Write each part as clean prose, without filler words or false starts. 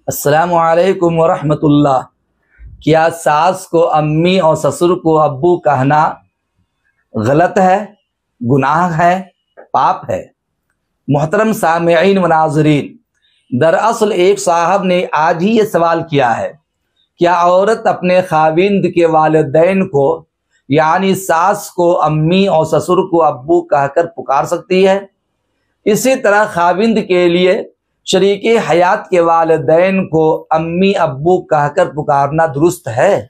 अस्सलामु अलैकुम वरहमतुल्लाह। क्या सास को अम्मी और ससुर को अब्बू कहना गलत है, गुनाह है, पाप है? मोहतरम सामिईन व नाज़रीन, दरअसल एक साहब ने आज ही ये सवाल किया है, क्या औरत अपने खाविंद के वालिदैन को यानी सास को अम्मी और ससुर को अब्बू कहकर पुकार सकती है? इसी तरह खाविंद के लिए शरीके हयात के वालिदैन को अम्मी अब्बू कहकर पुकारना दुरुस्त है?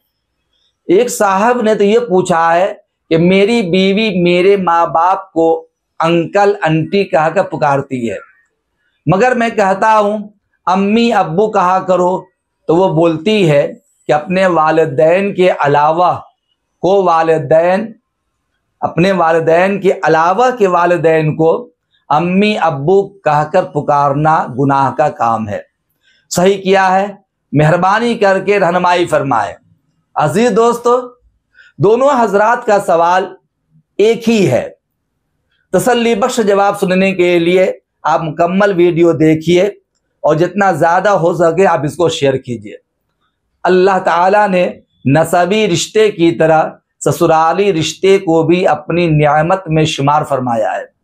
एक साहब ने तो ये पूछा है कि मेरी बीवी मेरे माँ बाप को अंकल आंटी कहकर पुकारती है, मगर मैं कहता हूँ अम्मी अब्बू कहा करो, तो वो बोलती है कि अपने वालिदैन के अलावा को वालिदैन अपने वालिदैन के अलावा के वालिदैन को अम्मी अब्बू कहकर पुकारना गुनाह का काम है। सही किया है? मेहरबानी करके रहनुमाई फरमाए। अजीज दोस्तों, दोनों हजरात का सवाल एक ही है। तसल्ली बख्श जवाब सुनने के लिए आप मुकम्मल वीडियो देखिए और जितना ज्यादा हो सके आप इसको शेयर कीजिए। अल्लाह ताला ने नसबी रिश्ते की तरह ससुराली रिश्ते को भी अपनी नियामत में शुमार फरमाया है।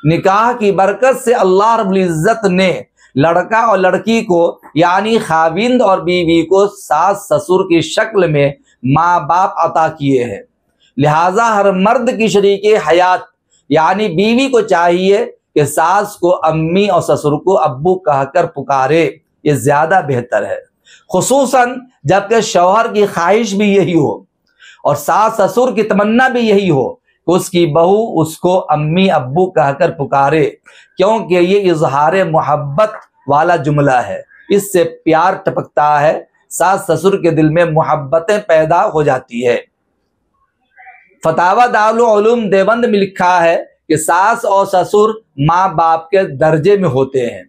निकाह की बरकत से अल्लाह रब्बुल इज्जत ने लड़का और लड़की को यानी खाविंद और बीवी को सास ससुर की शक्ल में माँ बाप अता किए हैं। लिहाजा हर मर्द की शरीके हयात यानी बीवी को चाहिए कि सास को अम्मी और ससुर को अब्बू कहकर पुकारे, ये ज्यादा बेहतर है, खुसूसन जबकि शौहर की ख्वाहिश भी यही हो और सास ससुर की तमन्ना भी यही हो कि उसकी बहू उसको अम्मी अब्बू कहकर पुकारे, क्योंकि ये इजहार मोहब्बत वाला जुमला है। इससे प्यार टपकता है, सास ससुर के दिल में मोहब्बतें पैदा हो जाती है। फतावा दारुल उलूम देवबंद में लिखा है कि सास और ससुर माँ बाप के दर्जे में होते हैं,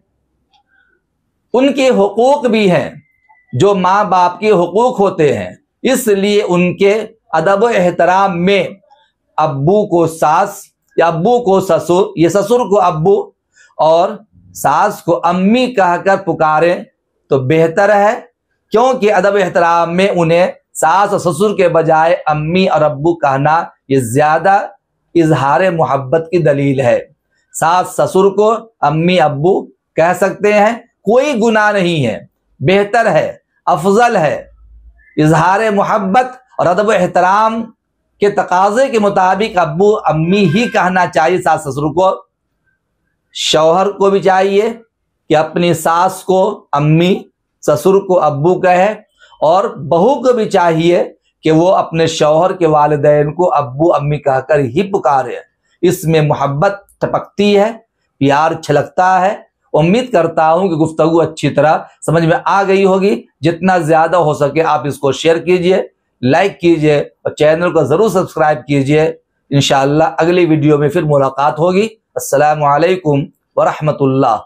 उनके हुकूक भी हैं जो माँ बाप के हुकूक होते हैं, इसलिए उनके अदब एहतराम में अब्बू को सास या अब्बू को ससुर, ये ससुर को अब्बू और सास को अम्मी कहकर पुकारें तो बेहतर है, क्योंकि अदब एहतराम में उन्हें सास और ससुर के बजाय अम्मी और अब्बू कहना ये ज्यादा इजहार मोहब्बत की दलील है। सास ससुर को अम्मी अब्बू कह सकते हैं, कोई गुनाह नहीं है, बेहतर है, अफजल है। इजहार मोहब्बत और अदब एहतराम के तकाजे के मुताबिक अब्बू अम्मी ही कहना चाहिए सास ससुर को। शौहर को भी चाहिए कि अपनी सास को अम्मी, ससुर को अब्बू कहे, और बहू को भी चाहिए कि वो अपने शौहर के वालिदैन को अब्बू अम्मी कहकर ही पुकारे। इसमें मोहब्बत टपकती है, प्यार छलकता है। उम्मीद करता हूं कि गुफ्तगू अच्छी तरह समझ में आ गई होगी। जितना ज्यादा हो सके आप इसको शेयर कीजिए, लाइक कीजिए और चैनल को जरूर सब्सक्राइब कीजिए। इंशाअल्लाह अगली वीडियो में फिर मुलाकात होगी। अस्सलामु अलैकुम व रहमतुल्लाह।